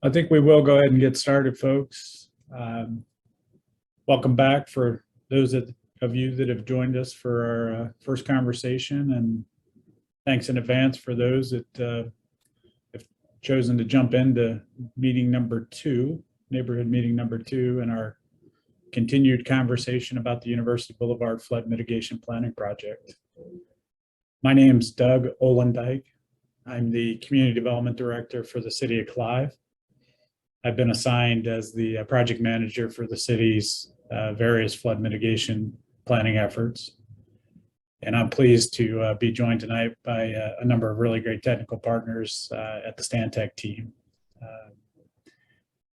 I think we will go ahead and get started, folks. Welcome back for those of you that have joined us for our first conversation, and thanks in advance for those that have chosen to jump into meeting number 2, neighborhood meeting number 2, and our continued conversation about the University Boulevard Flood Mitigation Planning Project. My name's Doug Olendijk. I'm the Community Development Director for the City of Clive. I've been assigned as the project manager for the city's various flood mitigation planning efforts. And I'm pleased to be joined tonight by a number of really great technical partners at the Stantec team.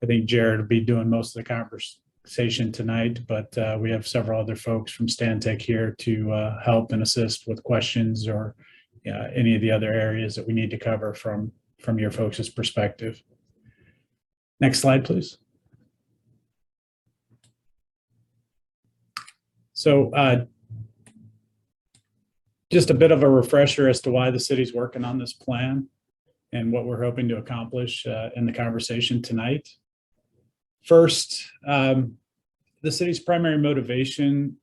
I think Jared will be doing most of the conversation tonight, but we have several other folks from Stantec here to help and assist with questions or any of the other areas that we need to cover from your folks' perspective. Next slide, please. So just a bit of a refresher as to why the city's working on this plan and what we're hoping to accomplish in the conversation tonight. First, the city's primary motivation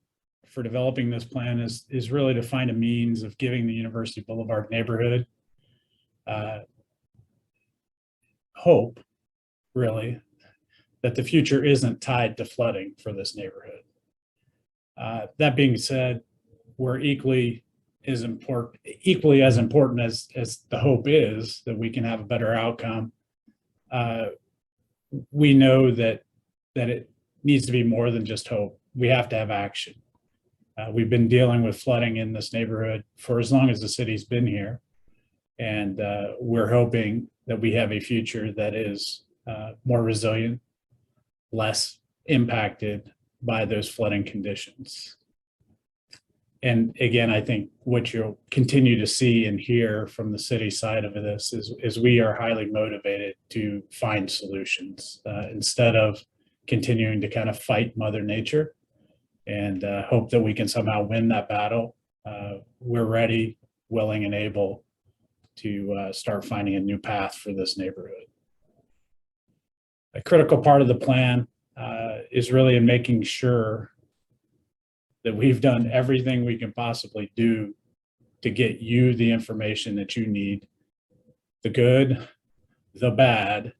for developing this plan is really to find a means of giving the University Boulevard neighborhood hope, really, that the future isn't tied to flooding for this neighborhood. That being said, we're equally as important as the hope is that we can have a better outcome. We know that it needs to be more than just hope. We have to have action. We've been dealing with flooding in this neighborhood for as long as the city's been here, and we're hoping that we have a future that is more resilient, less impacted by those flooding conditions. And again, I think what you'll continue to see and hear from the city side of this is we are highly motivated to find solutions instead of continuing to kind of fight Mother Nature and hope that we can somehow win that battle. We're ready, willing, and able to start finding a new path for this neighborhood. A critical part of the plan is really in making sure that we've done everything we can possibly do to get you the information that you need, the good, the bad,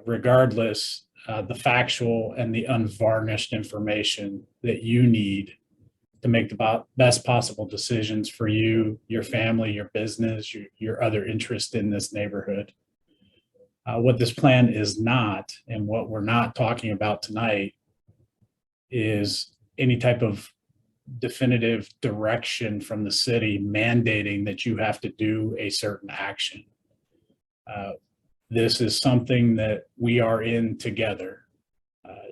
regardless, the factual and the unvarnished information that you need to make the best possible decisions for you, your family, your business, your other interest in this neighborhood. What this plan is not, and what we're not talking about tonight, is any type of definitive direction from the city mandating that you have to do a certain action. This is something that we are in together.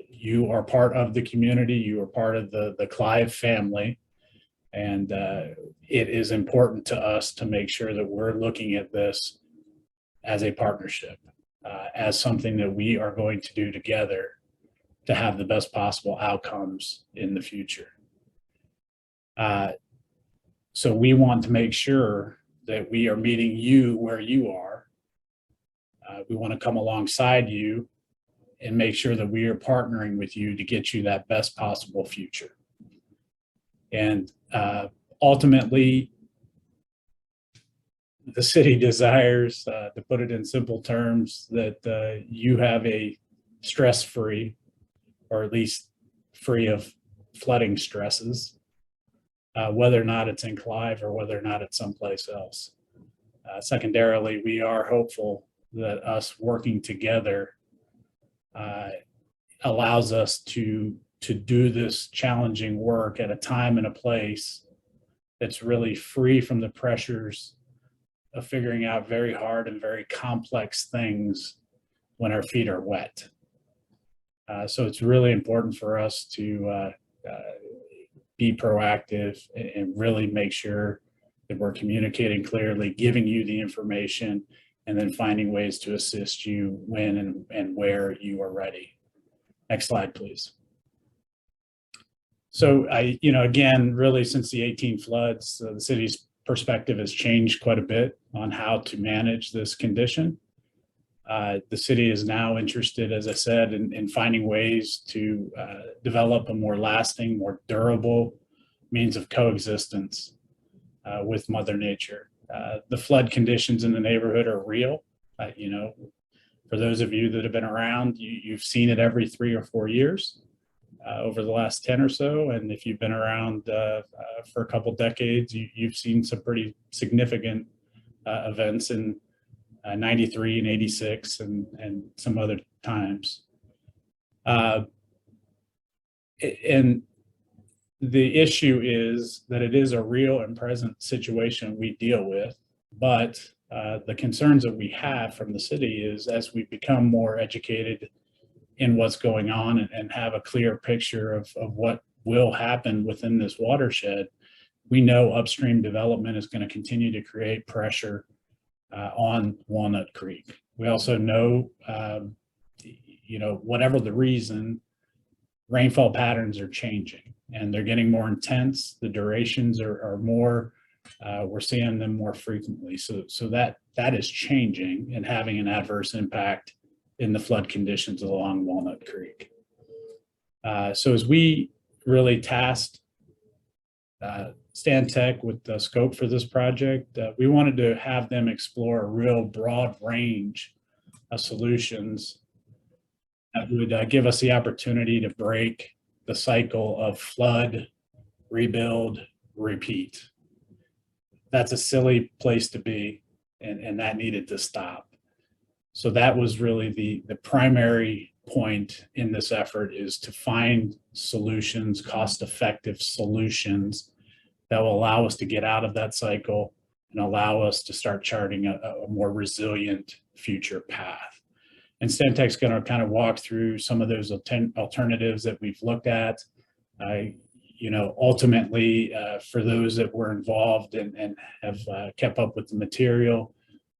You are part of the community, you are part of the Clive family, and it is important to us to make sure that we're looking at this as a partnership. As something that we are going to do together to have the best possible outcomes in the future. So we want to make sure that we are meeting you where you are. We want to come alongside you and make sure that we are partnering with you to get you that best possible future. And ultimately, the city desires, to put it in simple terms, that you have a stress-free, or at least free of flooding stresses, whether or not it's in Clive or whether or not it's someplace else. Secondarily, we are hopeful that us working together allows us to do this challenging work at a time and a place that's really free from the pressures of figuring out very hard and very complex things when our feet are wet. So it's really important for us to be proactive and really make sure that we're communicating clearly, giving you the information, and then finding ways to assist you when and where you are ready. Next slide, please. So again, really since the 18 floods, the city's perspective has changed quite a bit on how to manage this condition. The city is now interested, as I said, in finding ways to develop a more lasting, more durable means of coexistence with Mother Nature. The flood conditions in the neighborhood are real. You know, for those of you that have been around, you've seen it every 3 or 4 years over the last 10 or so. And if you've been around for a couple decades, you've seen some pretty significant events in 93 and 86 and some other times. And the issue is that it is a real and present situation we deal with, but the concerns that we have from the city is as we become more educated in what's going on and have a clear picture of what will happen within this watershed, we know upstream development is going to continue to create pressure on Walnut Creek. We also know, you know, whatever the reason, rainfall patterns are changing and they're getting more intense. The durations are more, we're seeing them more frequently. So that is changing and having an adverse impact in the flood conditions along Walnut Creek. So as we really tasked Stantec with the scope for this project, we wanted to have them explore a real broad range of solutions that would give us the opportunity to break the cycle of flood, rebuild, repeat. That's a silly place to be, and that needed to stop. So that was really the primary point in this effort, is to find solutions, cost-effective solutions that will allow us to get out of that cycle and allow us to start charting a more resilient future path. And Stantec's going to kind of walk through some of those alternatives that we've looked at. You know, ultimately, for those that were involved and have kept up with the material,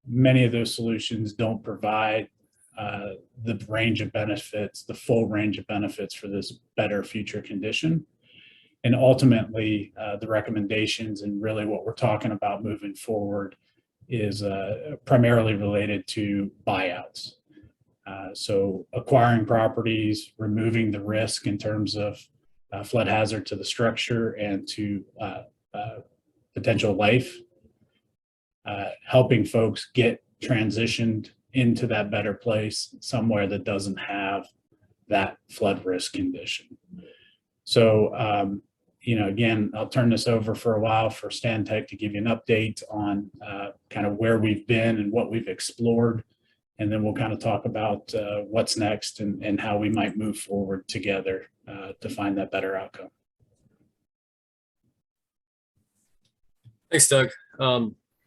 many of those solutions don't provide the range of benefits, the full range of benefits for this better future condition. And ultimately, the recommendations and really what we're talking about moving forward is primarily related to buyouts. So acquiring properties, removing the risk in terms of flood hazard to the structure and to potential life, helping folks get transitioned into that better place somewhere that doesn't have that flood risk condition. So, you know, again, I'll turn this over for a while for Stantec to give you an update on kind of where we've been and what we've explored. And then we'll kind of talk about what's next and how we might move forward together to find that better outcome. Thanks, Doug.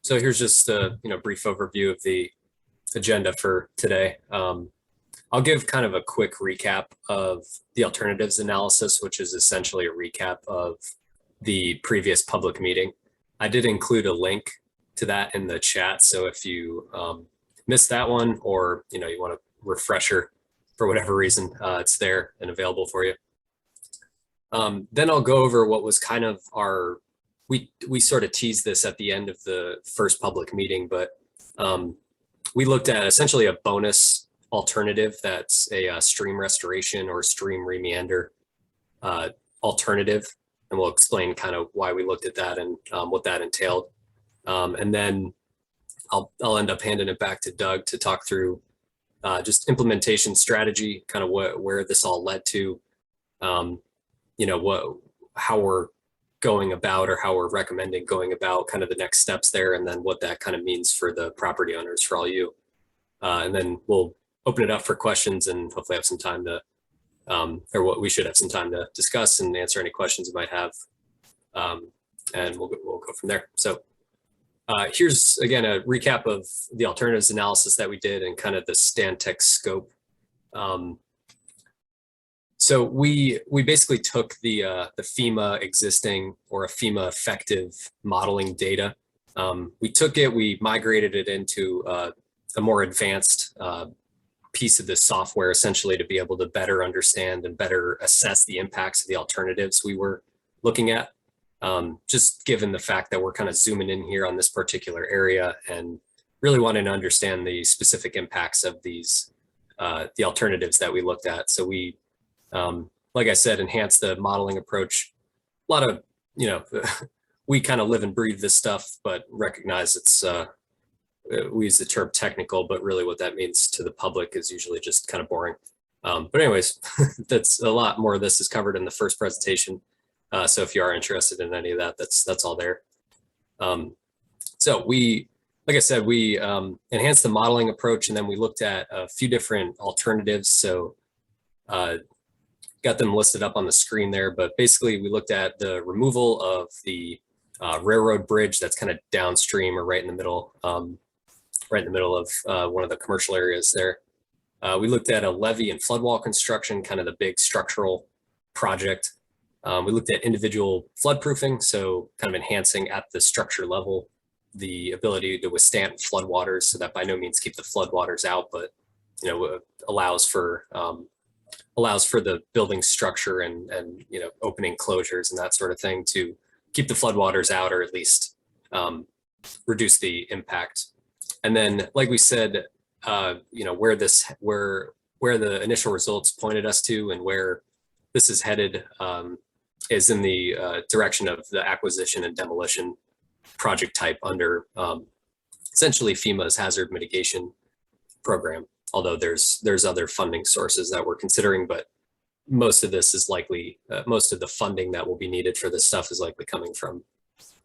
So here's just a brief overview of the agenda for today. I'll give kind of a quick recap of the alternatives analysis, which is essentially a recap of the previous public meeting. I did include a link to that in the chat, so if you missed that one, or you want a refresher for whatever reason, it's there and available for you. Then I'll go over what was kind of our, we sort of teased this at the end of the first public meeting, but we looked at essentially a bonus alternative that's a stream restoration or stream remeander alternative, and we'll explain kind of why we looked at that and what that entailed. And then I'll end up handing it back to Doug to talk through just implementation strategy, kind of where this all led to, how we're going about, or how we're recommending going about kind of the next steps there, and then what that kind of means for the property owners, for all you. And then we'll open it up for questions and hopefully have some time to, or what we should have some time to discuss and answer any questions you might have. And we'll go from there. So here's again a recap of the alternatives analysis that we did and kind of the Stantec scope. So we basically took the FEMA existing, or a FEMA effective modeling data. We took it, we migrated it into a more advanced piece of the software, essentially to be able to better understand and better assess the impacts of the alternatives we were looking at. Just given the fact that we're kind of zooming in here on this particular area, and really wanting to understand the specific impacts of these, the alternatives that we looked at. So we, like I said, enhanced the modeling approach. A lot of, we kind of live and breathe this stuff, but recognize it's, we use the term technical, but really what that means to the public is usually just kind of boring. But anyways, that's a lot more of this is covered in the first presentation. So if you are interested in any of that, that's all there. So we, like I said, we enhanced the modeling approach, and then we looked at a few different alternatives. So got them listed up on the screen there, but basically we looked at the removal of the railroad bridge that's kind of downstream or right in the middle of one of the commercial areas there. We looked at a levee and flood wall construction, kind of the big structural project. We looked at individual flood proofing, so kind of enhancing at the structure level the ability to withstand floodwaters, so that by no means keep the floodwaters out, but allows for the building structure and opening closures and that sort of thing to keep the floodwaters out, or at least reduce the impact. And then, like we said, where the initial results pointed us to and where this is headed is in the direction of the acquisition and demolition project type under essentially FEMA's hazard mitigation program. Although there's other funding sources that we're considering, but most of this is likely, most of the funding that will be needed for this stuff is likely coming from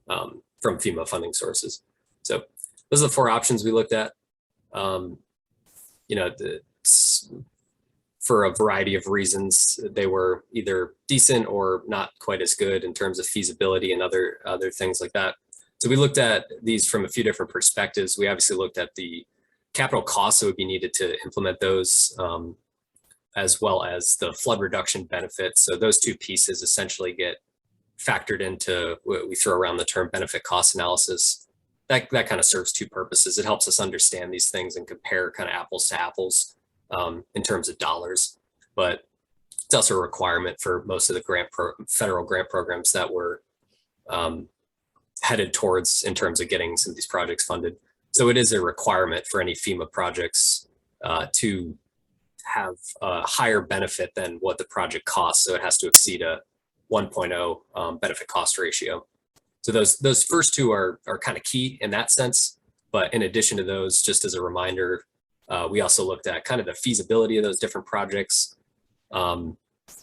FEMA funding sources. So those are the four options we looked at. For a variety of reasons, they were either decent or not quite as good in terms of feasibility and other things like that. So we looked at these from a few different perspectives. We obviously looked at the capital costs that would be needed to implement those, as well as the flood reduction benefits. So those two pieces essentially get factored into what we throw around the term benefit cost analysis. That kind of serves two purposes. It helps us understand these things and compare kind of apples to apples in terms of dollars, but it's also a requirement for most of the federal grant programs that we're headed towards in terms of getting some of these projects funded. So it is a requirement for any FEMA projects to have a higher benefit than what the project costs. So it has to exceed a 1.0 benefit cost ratio. So those first two are kind of key in that sense. But in addition to those, just as a reminder, we also looked at kind of the feasibility of those different projects,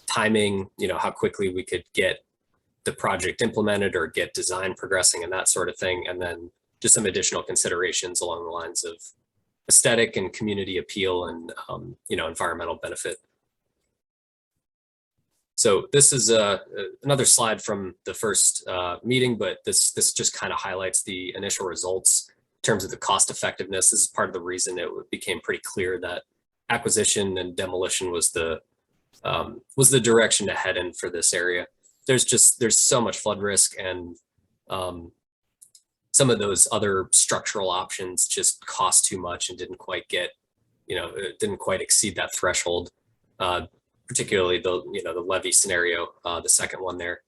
timing, how quickly we could get the project implemented or get design progressing and that sort of thing. And then just some additional considerations along the lines of aesthetic and community appeal and, environmental benefit. So this is another slide from the first meeting, but this just kind of highlights the initial results in terms of the cost effectiveness. This is part of the reason it became pretty clear that acquisition and demolition was the direction to head in for this area. There's so much flood risk, and some of those other structural options just cost too much and didn't quite get, it didn't quite exceed that threshold. Particularly the levee scenario, the second one there,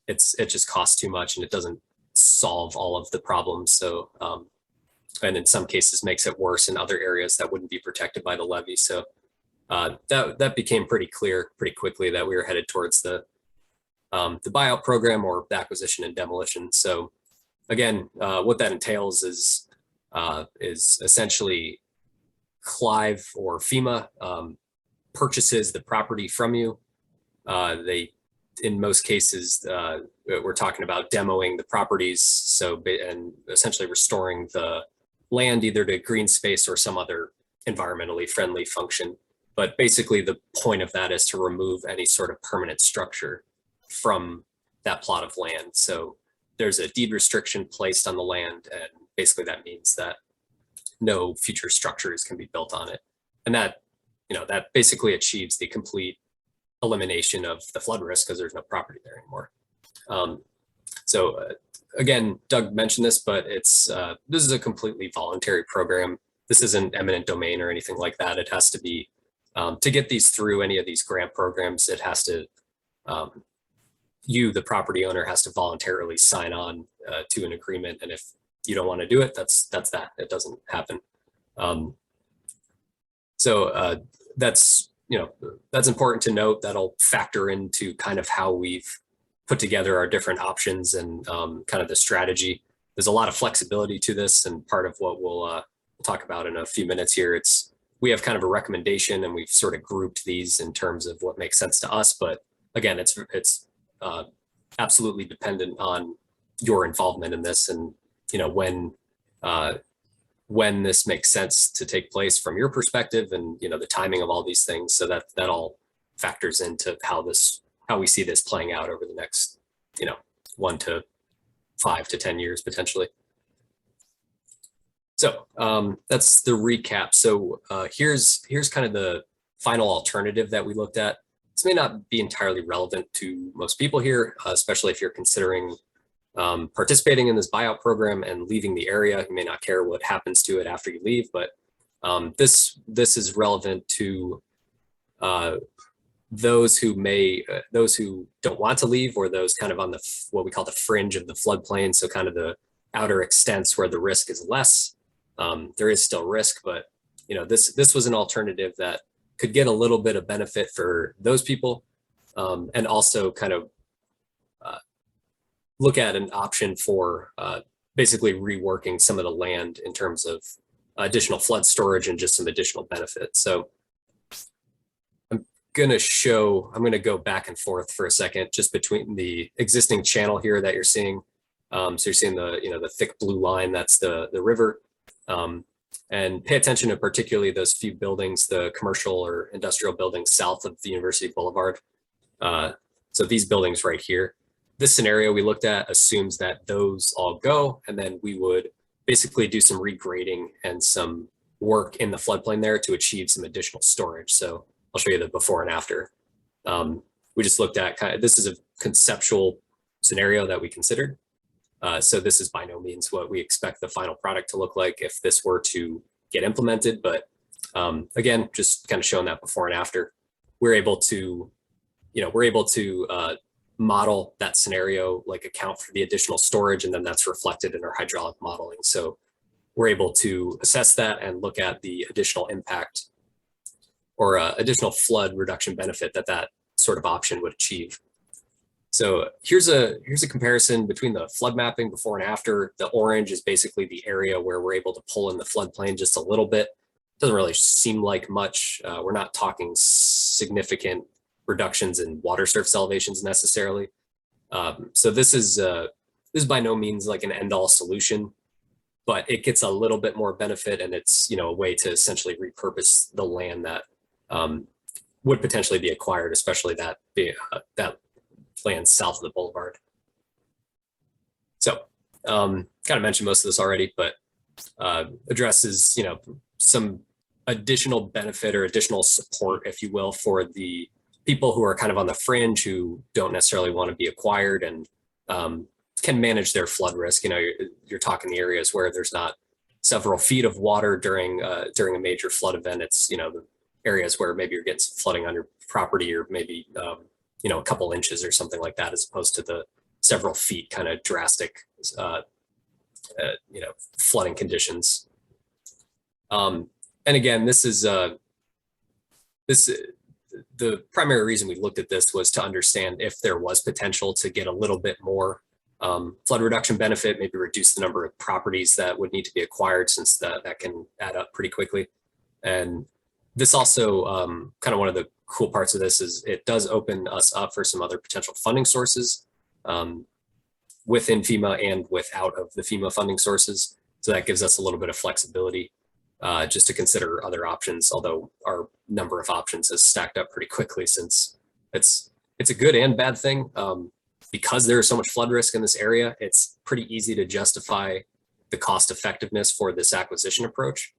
it just costs too much and it doesn't solve all of the problems. So, and in some cases makes it worse in other areas that wouldn't be protected by the levee. So that became pretty clear pretty quickly that we were headed towards the buyout program or the acquisition and demolition. So again, what that entails is essentially Clive or FEMA purchases the property from you. They, in most cases, we're talking about demoing the properties, and essentially restoring the land either to green space or some other environmentally friendly function. But basically the point of that is to remove any sort of permanent structure from that plot of land. So there's a deed restriction placed on the land, and basically that means that no future structures can be built on it. And that basically achieves the complete elimination of the flood risk because there's no property there anymore. Again, Doug mentioned this, but this is a completely voluntary program. This isn't eminent domain or anything like that. It has to be, to get these through any of these grant programs, it has to, you, the property owner, has to voluntarily sign on to an agreement. And if you don't want to do it, that's that. It doesn't happen. So that's, you know, that's important to note. That'll factor into kind of how we've put together our different options and kind of the strategy. There's a lot of flexibility to this, and part of what we'll talk about in a few minutes here, we have kind of a recommendation, and we've sort of grouped these in terms of what makes sense to us. But again, it's absolutely dependent on your involvement in this, and you know, when this makes sense to take place from your perspective, and you know, the timing of all these things. So that all factors into how we see this playing out over the next, you know, 1 to 5 to 10 years potentially. So that's the recap. So here's kind of the final alternative that we looked at. This may not be entirely relevant to most people here, especially if you're considering participating in this buyout program and leaving the area. You may not care what happens to it after you leave, but this is relevant to those who don't want to leave, or those kind of on what we call the fringe of the floodplain. So kind of the outer extents where the risk is less. There is still risk, but you know, this was an alternative that could get a little bit of benefit for those people, and also kind of look at an option for basically reworking some of the land in terms of additional flood storage and just some additional benefits. So I'm going to go back and forth for a second, just between the existing channel here that you're seeing. So you're seeing the thick blue line, that's the river. And pay attention to particularly those few buildings, the commercial or industrial buildings south of the University Boulevard. So these buildings right here, this scenario we looked at assumes that those all go, and then we would basically do some regrading and some work in the floodplain there to achieve some additional storage. So I'll show you the before and after. We just looked at this is a conceptual scenario that we considered. So this is by no means what we expect the final product to look like if this were to get implemented. But again, just kind of showing that before and after. We're able to model that scenario, like account for the additional storage, and then that's reflected in our hydraulic modeling. So we're able to assess that and look at the additional impact or additional flood reduction benefit that sort of option would achieve. So here's a comparison between the flood mapping before and after. The orange is basically the area where we're able to pull in the floodplain just a little bit. Doesn't really seem like much. We're not talking significant reductions in water surface elevations necessarily. So this is by no means like an end-all solution, but it gets a little bit more benefit, and it's, you know, a way to essentially repurpose the land that would potentially be acquired, especially that land south of the boulevard. So kind of mentioned most of this already, but addresses, you know, some additional benefit or additional support, if you will, for the people who are kind of on the fringe, who don't necessarily want to be acquired and can manage their flood risk. You know, you're talking the areas where there's not several feet of water during a major flood event. It's, you know, the areas where maybe you're getting some flooding on your property, or maybe you know, a couple inches or something like that, as opposed to the several feet kind of drastic you know, flooding conditions. And again, this is the primary reason we looked at this was to understand if there was potential to get a little bit more flood reduction benefit, maybe reduce the number of properties that would need to be acquired, since that can add up pretty quickly. And this also, kind of one of the cool parts of this is it does open us up for some other potential funding sources within FEMA and without of the FEMA funding sources. So that gives us a little bit of flexibility just to consider other options, although our number of options has stacked up pretty quickly, since it's a good and bad thing. Because there is so much flood risk in this area, it's pretty easy to justify the cost effectiveness for this acquisition approach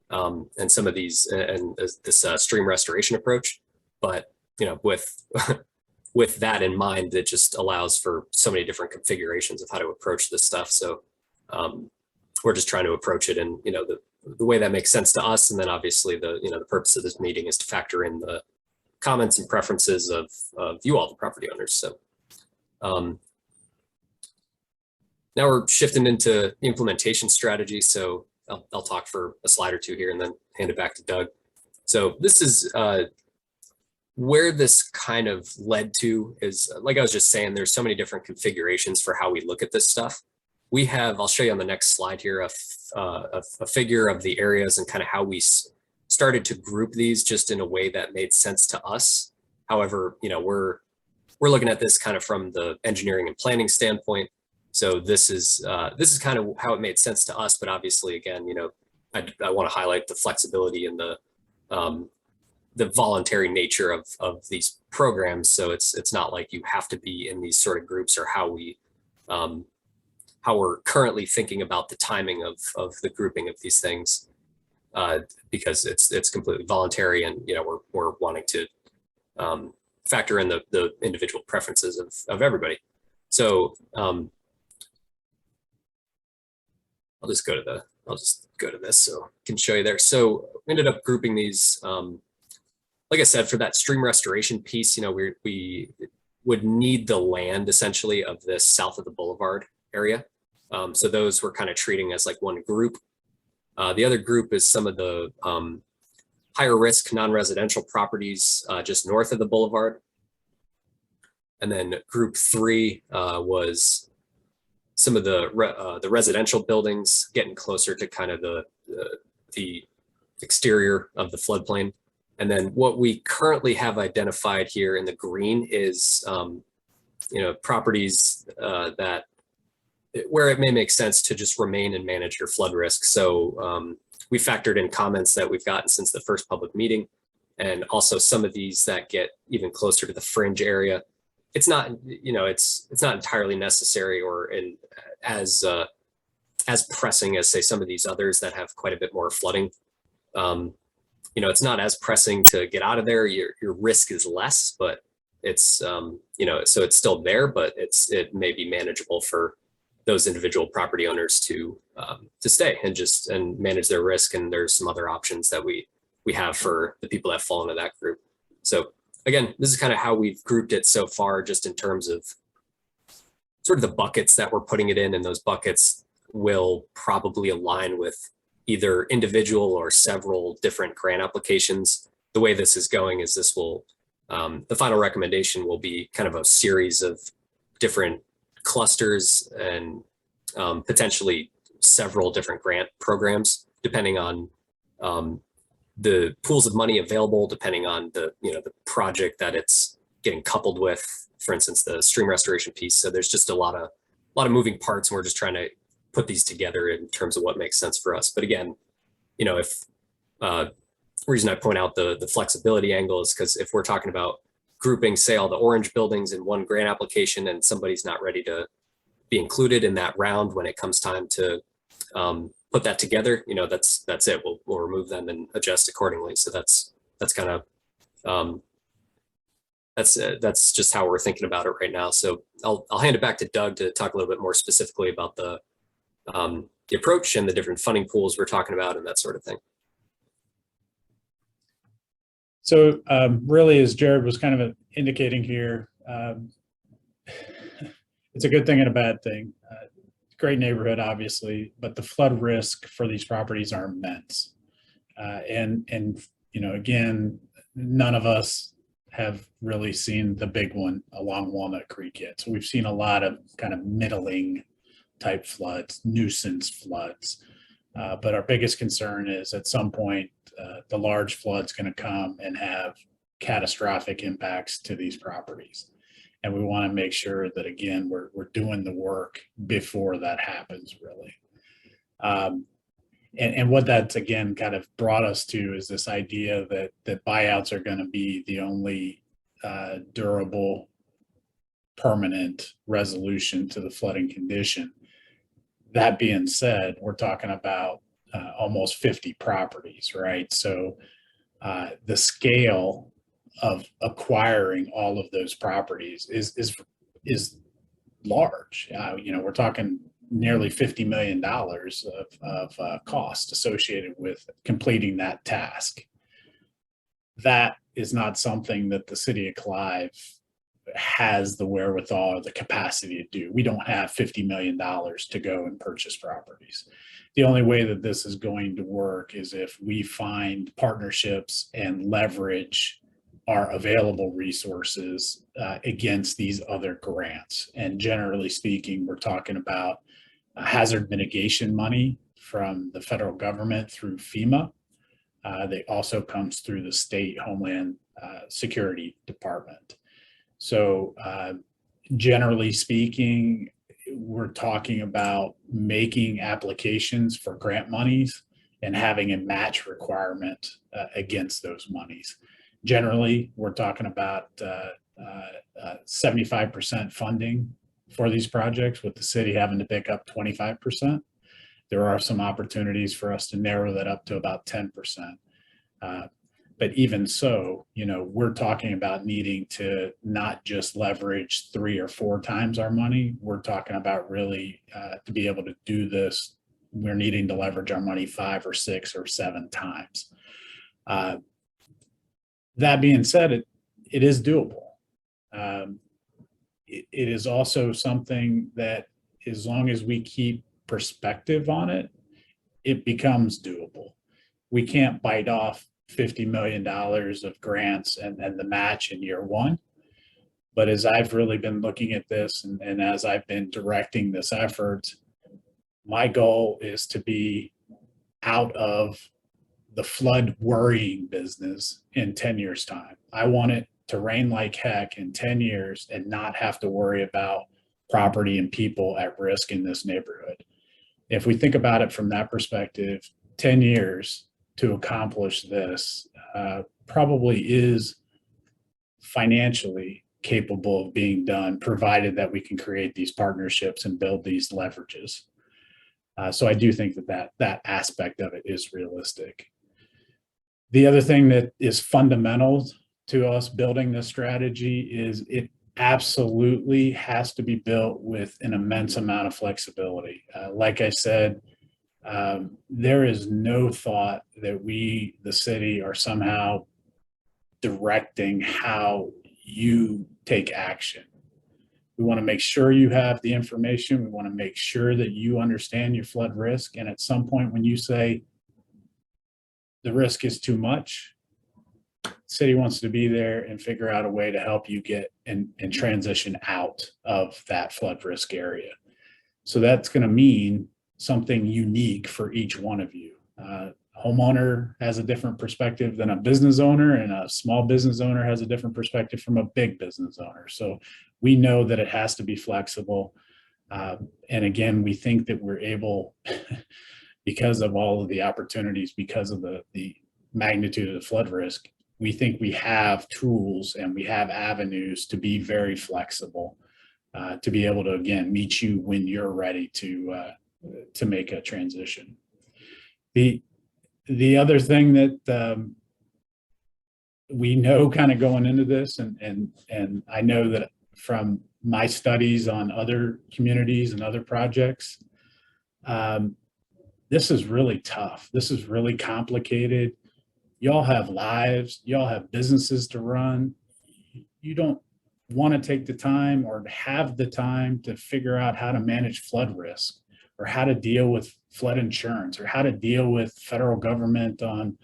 and some of these and this stream restoration approach. But you know, with that in mind, it just allows for so many different configurations of how to approach this stuff. So we're just trying to approach it in, you know, the way that makes sense to us. And then obviously the purpose of this meeting is to factor in the comments and preferences of you all, the property owners. So Now we're shifting into implementation strategy. So I'll talk for a slide or two here and then hand it back to Doug. So this is where this kind of led to is, like I was just saying, there's so many different configurations for how we look at this stuff. We have, I'll show you on the next slide here, a figure of the areas and kind of how we started to group these just in a way that made sense to us. However, you know, we're looking at this kind of from the engineering and planning standpoint. So this is kind of how it made sense to us. But obviously, again, you know, I want to highlight the flexibility and the voluntary nature of these programs. So it's not like you have to be in these sort of groups, or how we're currently thinking about the timing of the grouping of these things, because it's completely voluntary, and you know we're wanting to factor in the individual preferences of everybody. So I'll just go to this so I can show you there. So we ended up grouping these. Like I said, for that stream restoration piece, you know, we would need the land essentially of this south of the boulevard area. So those we're kind of treating as like one group. The other group is some of the higher risk non-residential properties just north of the boulevard. And then group 3 was some of the residential buildings getting closer to kind of the exterior of the floodplain. And then what we currently have identified here in the green is, you know, properties that where it may make sense to just remain and manage your flood risk. So we factored in comments that we've gotten since the first public meeting, and also some of these that get even closer to the fringe area. It's not, you know, it's not entirely necessary or as pressing as say some of these others that have quite a bit more flooding. You know, it's not as pressing to get out of there. Your risk is less, but it's you know, so it's still there, but it may be manageable for those individual property owners to stay and manage their risk. And there's some other options that we have for the people that fall into that group. So again, this is kind of how we've grouped it so far, just in terms of sort of the buckets that we're putting it in, and those buckets will probably align with either individual or several different grant applications. The way this is going is this will, the final recommendation will be kind of a series of different clusters and potentially several different grant programs, depending on the pools of money available, depending on the project that it's getting coupled with, for instance, the stream restoration piece. So there's just a lot of moving parts, and we're just trying to put these together in terms of what makes sense for us. But again, you know, if reason I point out the flexibility angle is because if we're talking about grouping, say, all the orange buildings in one grant application, and somebody's not ready to be included in that round when it comes time to put that together, you know, that's it. We'll remove them and adjust accordingly. So that's kind of that's just how we're thinking about it right now. So I'll hand it back to Doug to talk a little bit more specifically about the approach and the different funding pools we're talking about and that sort of thing. So really, as Jared was kind of indicating here, it's a good thing and a bad thing. Great neighborhood, obviously, but the flood risk for these properties are immense. And you know, again, none of us have really seen the big one along Walnut Creek yet. So we've seen a lot of kind of middling type floods, nuisance floods. But our biggest concern is at some point, the large flood's going to come and have catastrophic impacts to these properties. And we want to make sure that, again, we're doing the work before that happens, really. And what that's, again, kind of brought us to is this idea that buyouts are going to be the only durable, permanent resolution to the flooding condition. That being said, we're talking about almost 50 properties, right? So the scale of acquiring all of those properties is large. You know, we're talking nearly $50 million of cost associated with completing that task. That is not something that the city of Clive has the wherewithal or the capacity to do. We don't have $50 million to go and purchase properties. The only way that this is going to work is if we find partnerships and leverage our available resources against these other grants. And generally speaking, we're talking about hazard mitigation money from the federal government through FEMA. That also comes through the state Homeland Security Department. So generally speaking, we're talking about making applications for grant monies and having a match requirement against those monies. Generally, we're talking about 75% funding for these projects, with the city having to pick up 25%. There are some opportunities for us to narrow that up to about 10%. But even so, we're talking about needing to not just leverage 3 or 4 times our money. We're talking about really to be able to do this, we're needing to leverage our money 5 or 6 or 7 times. That being said, it is doable. It is also something that, as long as we keep perspective on it, it becomes doable. We can't bite off $50 million of grants and the match in year one. But as I've really been looking at this and as I've been directing this effort, my goal is to be out of the flood worrying business in 10 years time. I want it to rain like heck in 10 years and not have to worry about property and people at risk in this neighborhood. If we think about it from that perspective, 10 years to accomplish this probably is financially capable of being done, provided that we can create these partnerships and build these leverages. So I do think that aspect of it is realistic. The other thing that is fundamental to us building this strategy is it absolutely has to be built with an immense amount of flexibility. Like I said, there is no thought that we, the city, are somehow directing how you take action. We want to make sure you have the information. We want to make sure that you understand your flood risk. And at some point when you say the risk is too much, the city wants to be there and figure out a way to help you get and transition out of that flood risk area. So that's going to mean something unique for each one of you. Homeowner has a different perspective than a business owner, and a small business owner has a different perspective from a big business owner. So we know that it has to be flexible. And again, we think that we're able, because of all of the opportunities, because of the magnitude of the flood risk, we think we have tools and we have avenues to be very flexible, to be able to, again, meet you when you're ready to make a transition. The other thing that we know kind of going into this, and I know that from my studies on other communities and other projects, this is really tough. This is really complicated. Y'all have lives, y'all have businesses to run. You don't want to take the time or have the time to figure out how to manage flood risk, or how to deal with flood insurance, or how to deal with federal government on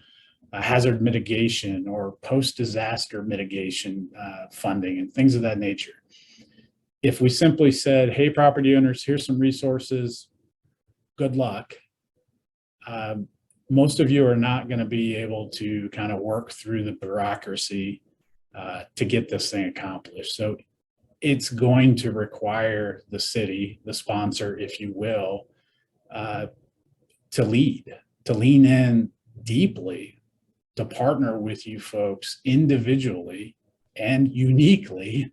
hazard mitigation or post-disaster mitigation funding and things of that nature. If we simply said, hey, property owners, here's some resources, good luck, most of you are not going to be able to kind of work through the bureaucracy to get this thing accomplished. So it's going to require the city, the sponsor, if you will, to lean in deeply, to partner with you folks individually and uniquely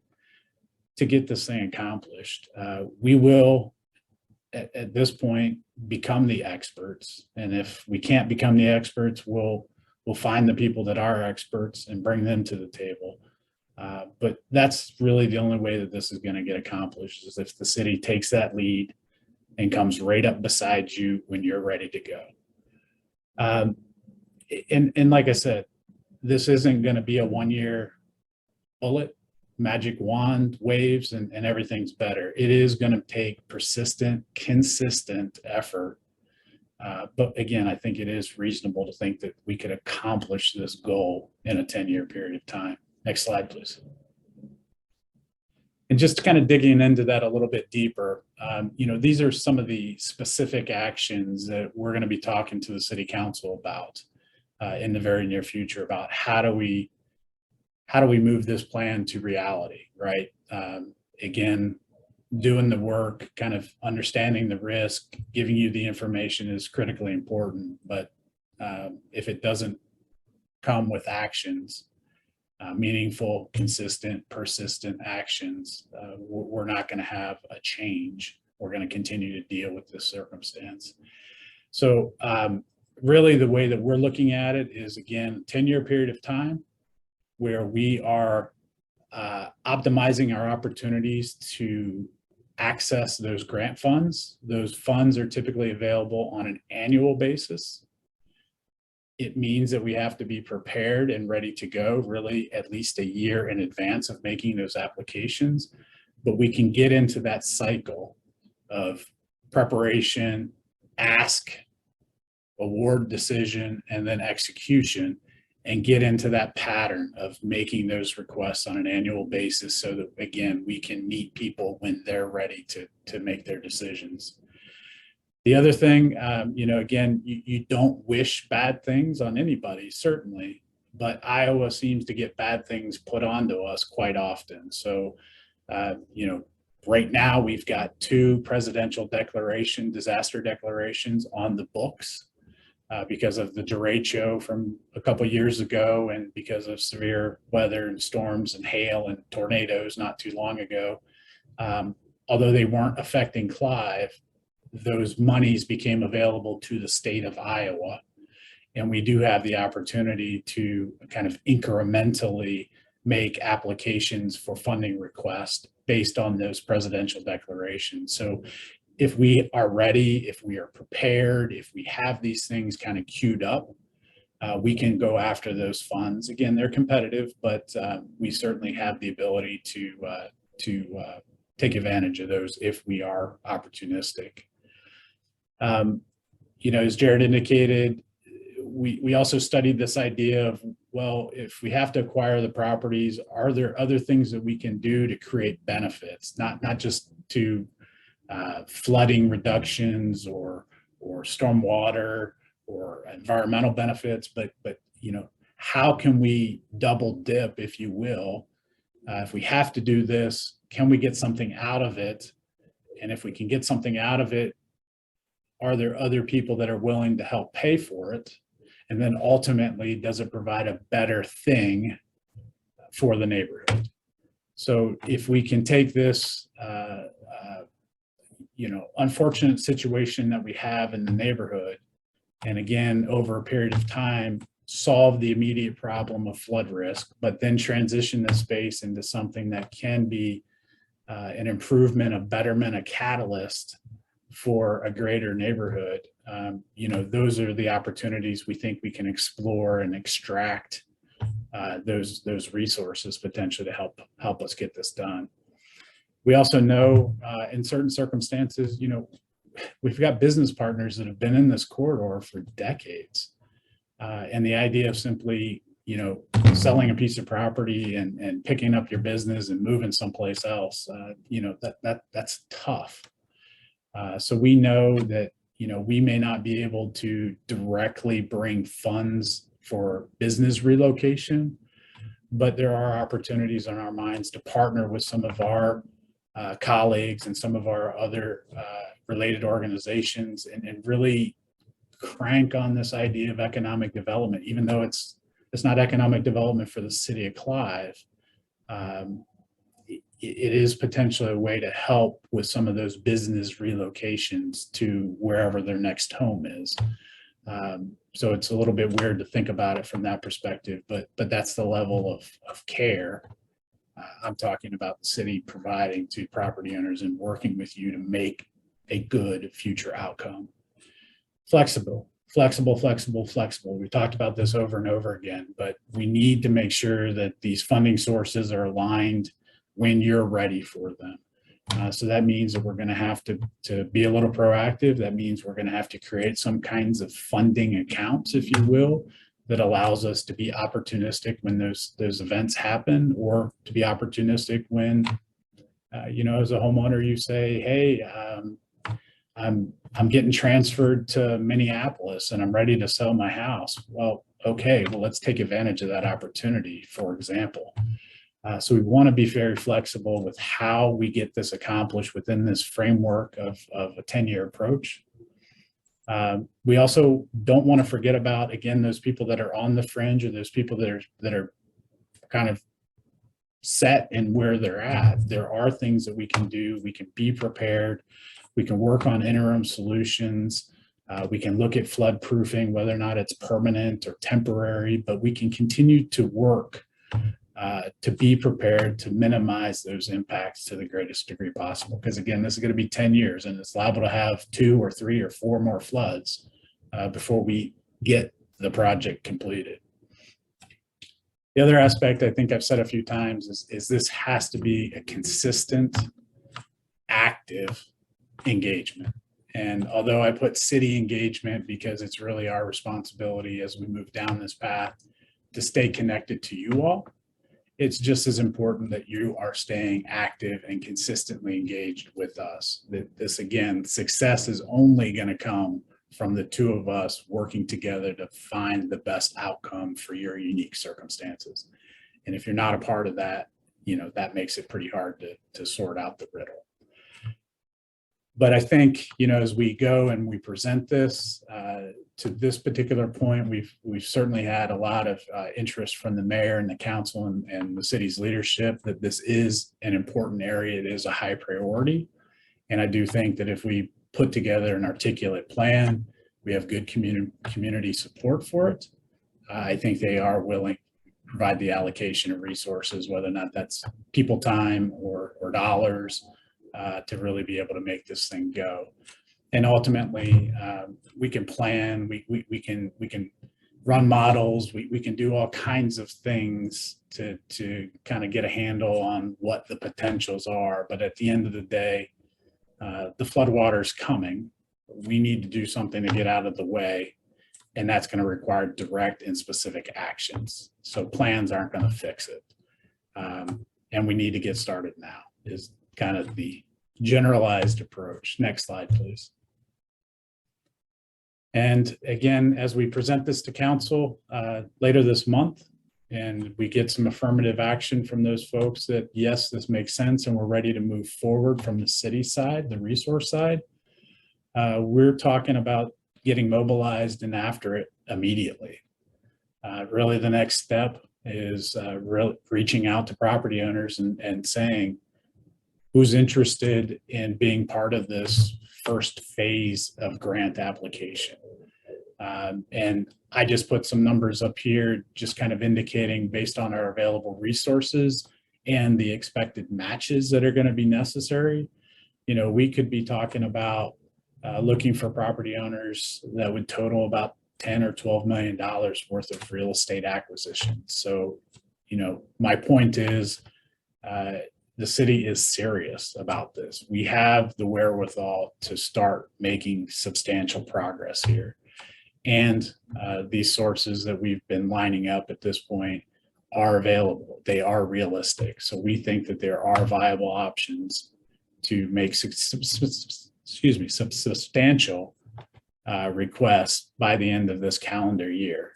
to get this thing accomplished. We will, at this point, become the experts. And if we can't become the experts, we'll find the people that are experts and bring them to the table. But that's really the only way that this is going to get accomplished, is if the city takes that lead and comes right up beside you when you're ready to go. And like I said, this isn't going to be a one-year bullet. magic wand waves and everything's better. It is going to take persistent, consistent effort. But again, I think it is reasonable to think that we could accomplish this goal in a 10-year period of time. Next slide, please. And just kind of digging into that a little bit deeper, these are some of the specific actions that we're going to be talking to the city council about in the very near future about how do we move this plan to reality, right? Again, doing the work, kind of understanding the risk, giving you the information is critically important. But if it doesn't come with actions, meaningful, consistent, persistent actions, we're not going to have a change. We're going to continue to deal with this circumstance. So really the way that we're looking at it is, again, 10-year period of time where we are optimizing our opportunities to access those grant funds. Those funds are typically available on an annual basis. It means that we have to be prepared and ready to go really at least a year in advance of making those applications. But we can get into that cycle of preparation, ask, award decision, and then execution, and get into that pattern of making those requests on an annual basis so that, again, we can meet people when they're ready to make their decisions. The other thing, again, you don't wish bad things on anybody, certainly, but Iowa seems to get bad things put onto us quite often. So, right now we've got 2 presidential disaster declarations on the books because of the derecho from a couple of years ago and because of severe weather and storms and hail and tornadoes not too long ago. Although they weren't affecting Clive, those monies became available to the state of Iowa. And we do have the opportunity to kind of incrementally make applications for funding requests based on those presidential declarations. So if we are ready, if we are prepared, if we have these things kind of queued up, we can go after those funds. Again, they're competitive, but we certainly have the ability to take advantage of those if we are opportunistic. As Jared indicated, we also studied this idea of, well, if we have to acquire the properties, are there other things that we can do to create benefits, not just to flooding reductions or stormwater or environmental benefits, but how can we double dip, if you will? If we have to do this, can we get something out of it? And if we can get something out of it, are there other people that are willing to help pay for it? And then ultimately, does it provide a better thing for the neighborhood? So if we can take this, unfortunate situation that we have in the neighborhood, and again, over a period of time, solve the immediate problem of flood risk, but then transition the space into something that can be an improvement, a betterment, a catalyst for a greater neighborhood. Those are the opportunities we think we can explore and extract those resources potentially to help us get this done. We also know in certain circumstances, we've got business partners that have been in this corridor for decades. And the idea of simply, selling a piece of property and picking up your business and moving someplace else, that's tough. So we know that, we may not be able to directly bring funds for business relocation, but there are opportunities in our minds to partner with some of our colleagues and some of our other related organizations and really crank on this idea of economic development, even though it's not economic development for the city of Clive. It is potentially a way to help with some of those business relocations to wherever their next home is. So it's a little bit weird to think about it from that perspective, but that's the level of care I'm talking about the city providing to property owners and working with you to make a good future outcome. Flexible. We've talked about this over and over again, but we need to make sure that these funding sources are aligned when you're ready for them. So that means that we're going to have to be a little proactive. That means we're going to have to create some kinds of funding accounts, if you will, that allows us to be opportunistic when those events happen, or to be opportunistic when, as a homeowner, you say, hey, I'm getting transferred to Minneapolis and I'm ready to sell my house. Well, okay, well, let's take advantage of that opportunity, for example. So we want to be very flexible with how we get this accomplished within this framework of a 10-year approach. We also don't want to forget about, again, those people that are on the fringe, or those people that are kind of set in where they're at. There are things that we can do. We can be prepared. We can work on interim solutions. We can look at flood proofing, whether or not it's permanent or temporary, but we can continue to work to be prepared to minimize those impacts to the greatest degree possible. Because again, this is going to be 10 years and it's liable to have 2 or 3 or 4 more floods before we get the project completed. The other aspect I think I've said a few times is this has to be a consistent, active engagement. And although I put city engagement because it's really our responsibility as we move down this path to stay connected to you all, it's just as important that you are staying active and consistently engaged with us. This, again, success is only going to come from the two of us working together to find the best outcome for your unique circumstances. And if you're not a part of that, that makes it pretty hard to sort out the riddle. But I think, as we go and we present this to this particular point, we've certainly had a lot of interest from the mayor and the council and the city's leadership that this is an important area. It is a high priority. And I do think that if we put together an articulate plan, we have good community support for it. I think they are willing to provide the allocation of resources, whether or not that's people time or dollars, to really be able to make this thing go. And ultimately, we can plan, we can run models, we can do all kinds of things to kind of get a handle on what the potentials are. But at the end of the day, the floodwater is coming. We need to do something to get out of the way, and that's going to require direct and specific actions. So plans aren't going to fix it. And we need to get started now is kind of the generalized approach. Next slide, please. And again, as we present this to council later this month, and we get some affirmative action from those folks that, yes, this makes sense, and we're ready to move forward from the city side, the resource side, we're talking about getting mobilized and after it immediately. Really, the next step is reaching out to property owners and saying, who's interested in being part of this first phase of grant application. And I just put some numbers up here, just kind of indicating based on our available resources and the expected matches that are going to be necessary. We could be talking about looking for property owners that would total about $10 or $12 million worth of real estate acquisition. So, my point is, the city is serious about this. We have the wherewithal to start making substantial progress here. And these sources that we've been lining up at this point are available. They are realistic. So we think that there are viable options to make substantial requests by the end of this calendar year.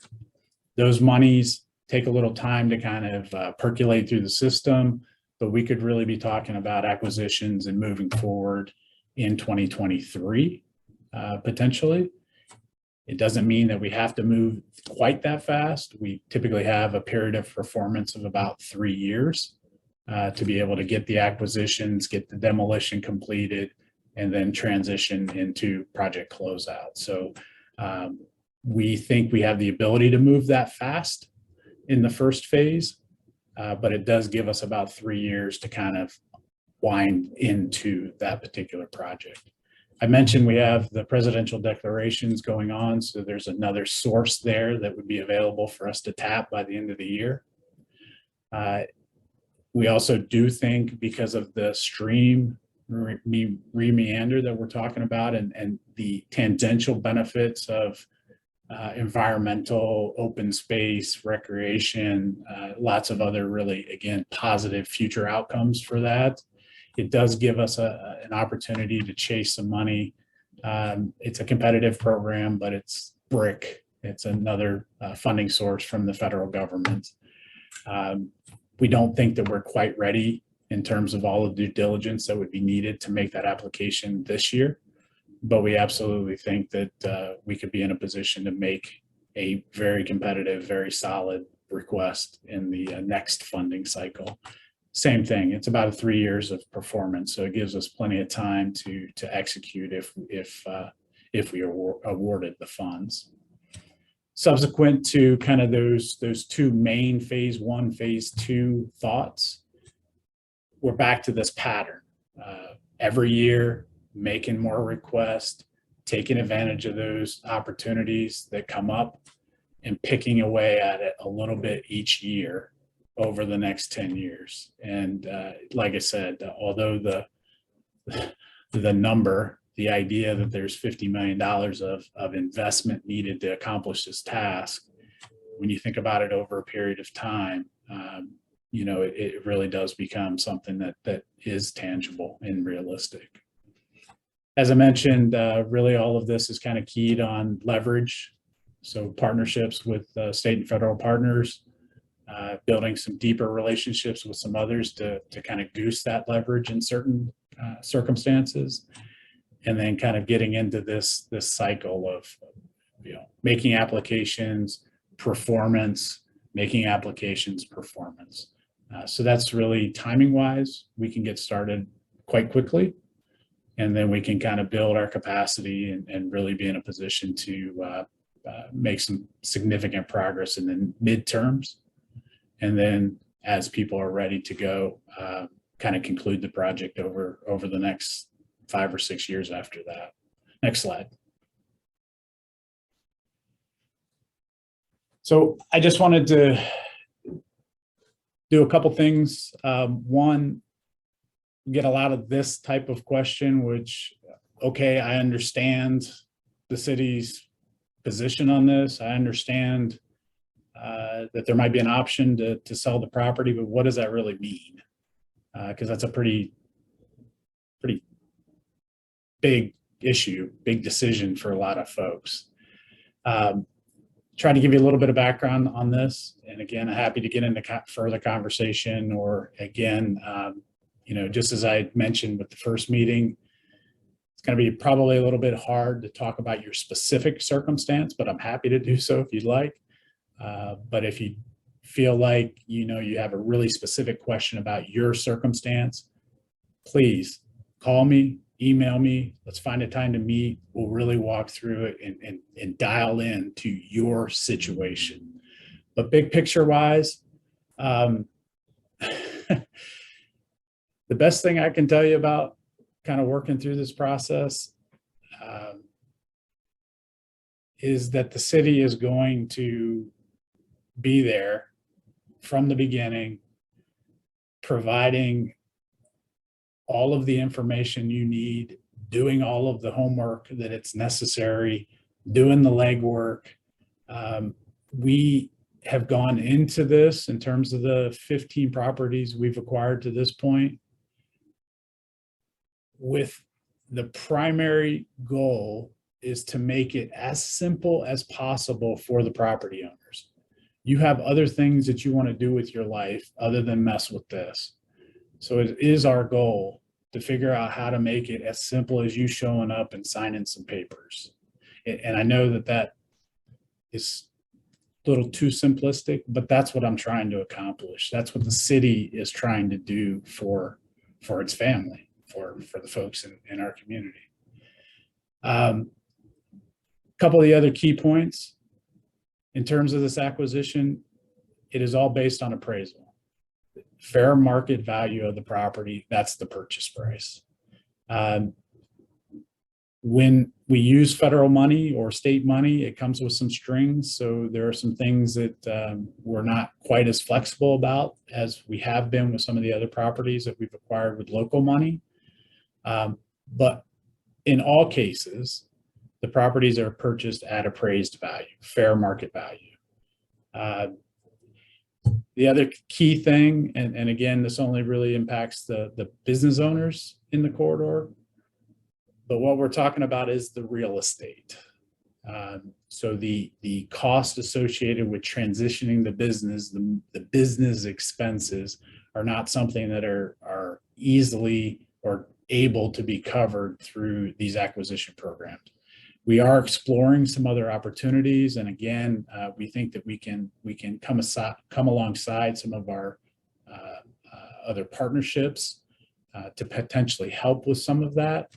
Those monies take a little time to kind of percolate through the system, but we could really be talking about acquisitions and moving forward in 2023, potentially. It doesn't mean that we have to move quite that fast. We typically have a period of performance of about 3 years to be able to get the acquisitions, get the demolition completed, and then transition into project closeout. So we think we have the ability to move that fast in the first phase. But it does give us about 3 years to kind of wind into that particular project. I mentioned we have the presidential declarations going on, so there's another source there that would be available for us to tap by the end of the year. We also do think, because of the stream re-meander that we're talking about, and the tangential benefits of environmental, open space, recreation, lots of other really, again, positive future outcomes for that. It does give us an opportunity to chase some money. It's a competitive program, but it's BRIC. It's another funding source from the federal government. We don't think that we're quite ready in terms of all the due diligence that would be needed to make that application this year. But we absolutely think that we could be in a position to make a very competitive, very solid request in the next funding cycle. Same thing, it's about 3 years of performance, so it gives us plenty of time to execute if we are awarded the funds. Subsequent to kind of those two main phase 1, phase 2 thoughts, we're back to this pattern. Every year, making more requests, taking advantage of those opportunities that come up, and picking away at it a little bit each year over the next 10 years. And like I said, although the number, the idea that there's $50 million of investment needed to accomplish this task, when you think about it over a period of time, it really does become something that is tangible and realistic. As I mentioned, really all of this is kind of keyed on leverage. So partnerships with state and federal partners, building some deeper relationships with some others to kind of goose that leverage in certain circumstances. And then kind of getting into this cycle of, making applications, performance, making applications, performance. So that's really timing wise, we can get started quite quickly. And then we can kind of build our capacity and really be in a position to make some significant progress in the midterms. And then as people are ready to go, kind of conclude the project over the next 5 or 6 years after that. Next slide. So I just wanted to do a couple things. One, get a lot of this type of question, which, okay, I understand the city's position on this. I understand that there might be an option to sell the property, but what does that really mean? Because that's a pretty big issue, big decision for a lot of folks. Try to give you a little bit of background on this. And again, I'm happy to get into further conversation, or again, just as I mentioned with the first meeting, it's going to be probably a little bit hard to talk about your specific circumstance, but I'm happy to do so if you'd like. But if you feel like, you have a really specific question about your circumstance, please call me, email me. Let's find a time to meet. We'll really walk through it and dial in to your situation. But big picture wise, the best thing I can tell you about kind of working through this process is that the city is going to be there from the beginning, providing all of the information you need, doing all of the homework that it's necessary, doing the legwork. We have gone into this in terms of the 15 properties we've acquired to this point with the primary goal is to make it as simple as possible for the property owners. You have other things that you want to do with your life other than mess with this. So it is our goal to figure out how to make it as simple as you showing up and signing some papers. And I know that is a little too simplistic, but that's what I'm trying to accomplish. That's what the city is trying to do for its family, for the folks in our community. Couple of the other key points in terms of this acquisition, it is all based on appraisal. Fair market value of the property, that's the purchase price. when we use federal money or state money, it comes with some strings. So there are some things that we're not quite as flexible about as we have been with some of the other properties that we've acquired with local money. But in all cases, the properties are purchased at appraised value, fair market value. The other key thing, and again, this only really impacts the business owners in the corridor, but what we're talking about is the real estate. So the cost associated with transitioning the business expenses are not something that are easily or able to be covered through these acquisition programs. We are exploring some other opportunities, and again, we think that we can come alongside some of our other partnerships to potentially help with some of that.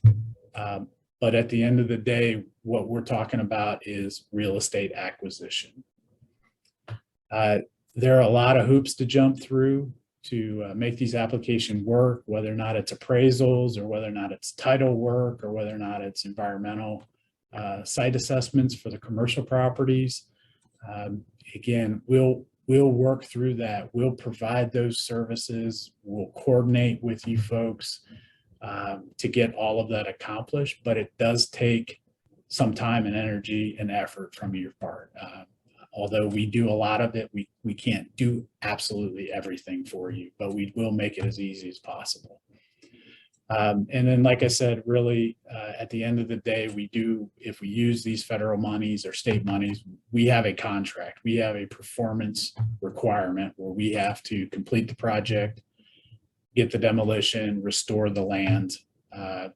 But at the end of the day, what we're talking about is real estate acquisition. There are a lot of hoops to jump through to make these applications work, whether or not it's appraisals or whether or not it's title work or whether or not it's environmental site assessments for the commercial properties. Again, we'll work through that. We'll provide those services. We'll coordinate with you folks to get all of that accomplished, but it does take some time and energy and effort from your part. Although we do a lot of it, we can't do absolutely everything for you, but we will make it as easy as possible. And then, like I said, really, at the end of the day, if we use these federal monies or state monies, we have a contract. We have a performance requirement where we have to complete the project, get the demolition, restore the land,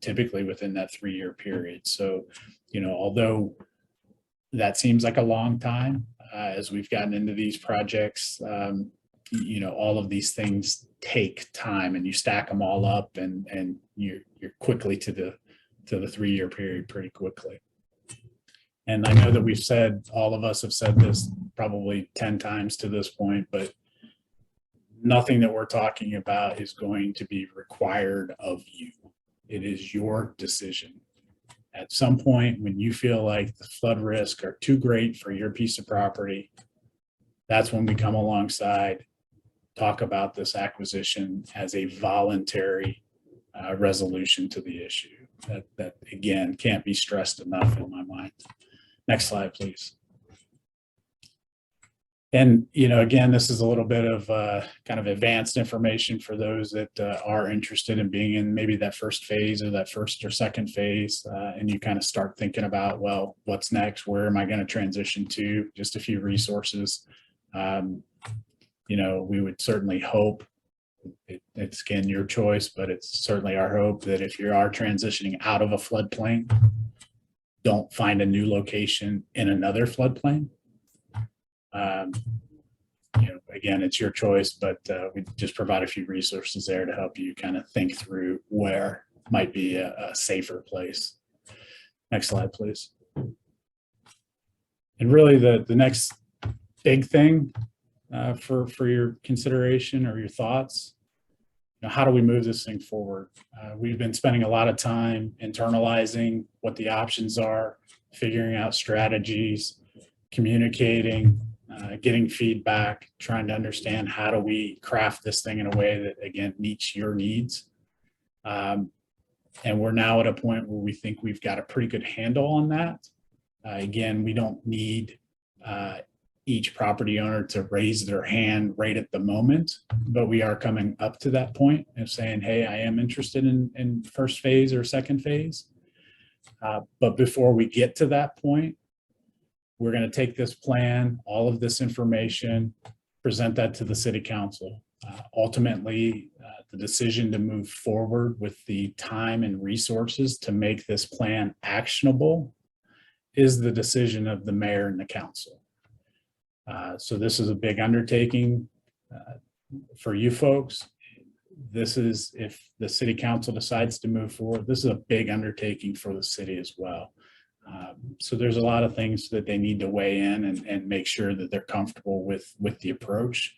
typically within that 3-year period. So, although that seems like a long time, as we've gotten into these projects, all of these things take time, and you stack them all up, and you're quickly to the 3-year period pretty quickly. And I know that all of us have said this probably 10 times to this point, but nothing that we're talking about is going to be required of you. It is your decision. At some point, when you feel like the flood risk are too great for your piece of property, that's when we come alongside, talk about this acquisition as a voluntary resolution to the issue. That again, can't be stressed enough in my mind. Next slide, please. And, again, this is a little bit of kind of advanced information for those that are interested in being in maybe that first phase or that first or second phase. And you kind of start thinking about, well, what's next? Where am I going to transition to? Just a few resources. We would certainly hope, it's again your choice, but it's certainly our hope that if you are transitioning out of a floodplain, don't find a new location in another floodplain. Again, it's your choice, but we just provide a few resources there to help you kind of think through where might be a safer place. Next slide, please. And really the next big thing for your consideration or your thoughts, how do we move this thing forward? We've been spending a lot of time internalizing what the options are, figuring out strategies, communicating, getting feedback, trying to understand how do we craft this thing in a way that, again, meets your needs. And we're now at a point where we think we've got a pretty good handle on that. Again, we don't need each property owner to raise their hand right at the moment, but we are coming up to that point of saying, hey, I am interested in first phase or second phase. But before we get to that point, we're going to take this plan, all of this information, present that to the city council. Ultimately, the decision to move forward with the time and resources to make this plan actionable is the decision of the mayor and the council. So this is a big undertaking for you folks. This is, if the city council decides to move forward, this is a big undertaking for the city as well. So there's a lot of things that they need to weigh in and make sure that they're comfortable with the approach,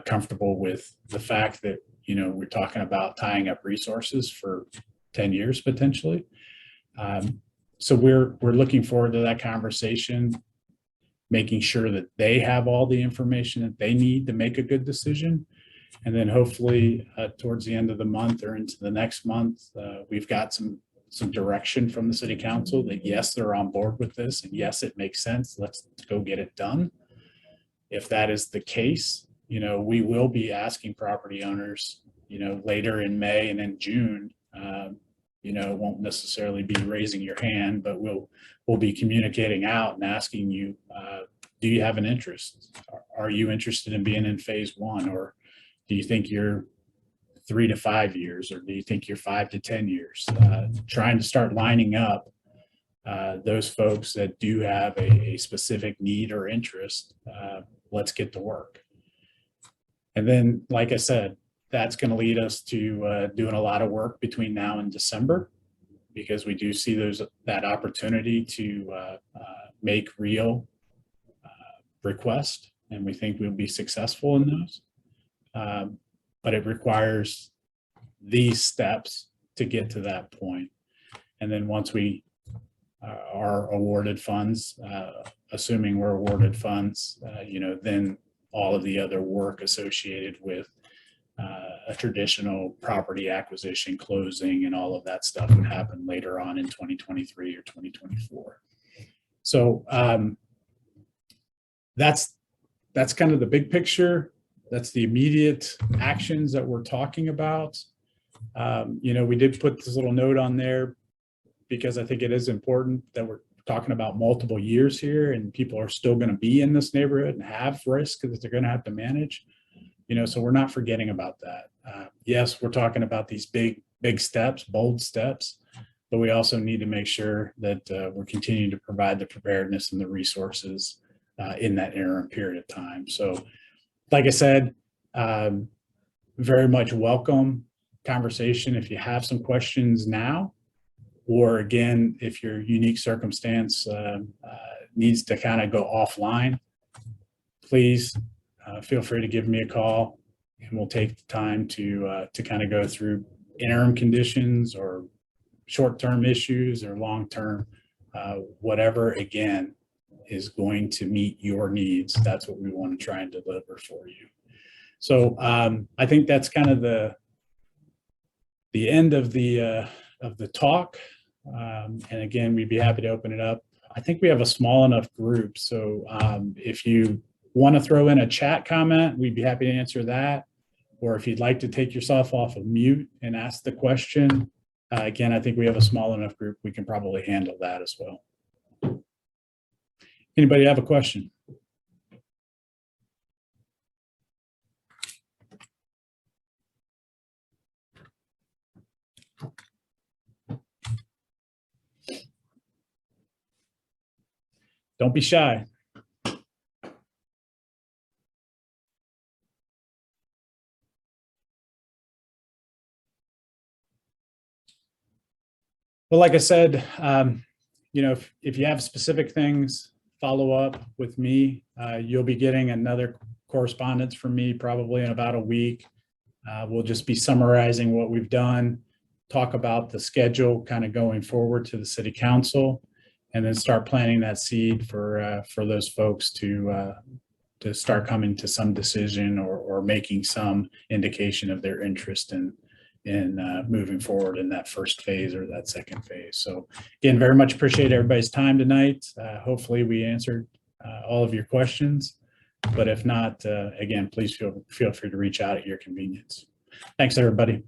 comfortable with the fact that, we're talking about tying up resources for 10 years potentially. So we're looking forward to that conversation, making sure that they have all the information that they need to make a good decision. And then hopefully towards the end of the month or into the next month, we've got some direction from the city council that yes, they're on board with this, and yes, it makes sense. Let's go get it done. If that is the case, we will be asking property owners, later in May and in June, won't necessarily be raising your hand, but we'll be communicating out and asking you, do you have an interest? Are you interested in being in phase one? Or do you think you're 3 to 5 years? Or do you think you're 5 to 10 years? Trying to start lining up those folks that do have a specific need or interest. Let's get to work. And then, like I said, that's going to lead us to doing a lot of work between now and December, because we do see that opportunity to make real requests, and we think we'll be successful in those. But it requires these steps to get to that point. And then once we are awarded funds, assuming we're awarded funds, then all of the other work associated with a traditional property acquisition, closing, and all of that stuff would happen later on in 2023 or 2024. So that's kind of the big picture. That's the immediate actions that we're talking about. We did put this little note on there because I think it is important that we're talking about multiple years here, and people are still going to be in this neighborhood and have risk that they're going to have to manage. So we're not forgetting about that. Yes, we're talking about these big steps, bold steps, but we also need to make sure that we're continuing to provide the preparedness and the resources in that interim period of time. So, like I said, very much welcome conversation if you have some questions now, or again, if your unique circumstance needs to kind of go offline, please feel free to give me a call, and we'll take the time to kind of go through interim conditions or short-term issues or long-term, whatever, again, is going to meet your needs. That's what we want to try and deliver for you. So I think that's kind of the end of the talk. And again, we'd be happy to open it up. I think we have a small enough group. So if you want to throw in a chat comment, we'd be happy to answer that. Or if you'd like to take yourself off of mute and ask the question, again, I think we have a small enough group. We can probably handle that as well. Anybody have a question? Don't be shy. Well, like I said, if you have specific things, follow up with me. You'll be getting another correspondence from me probably in about a week. We'll just be summarizing what we've done, talk about the schedule kind of going forward to the city council, and then start planting that seed for those folks to start coming to some decision or making some indication of their interest in moving forward in that first phase or that second phase. So again, very much appreciate everybody's time tonight. Hopefully we answered all of your questions, but if not, again, please feel free to reach out at your convenience. Thanks, everybody.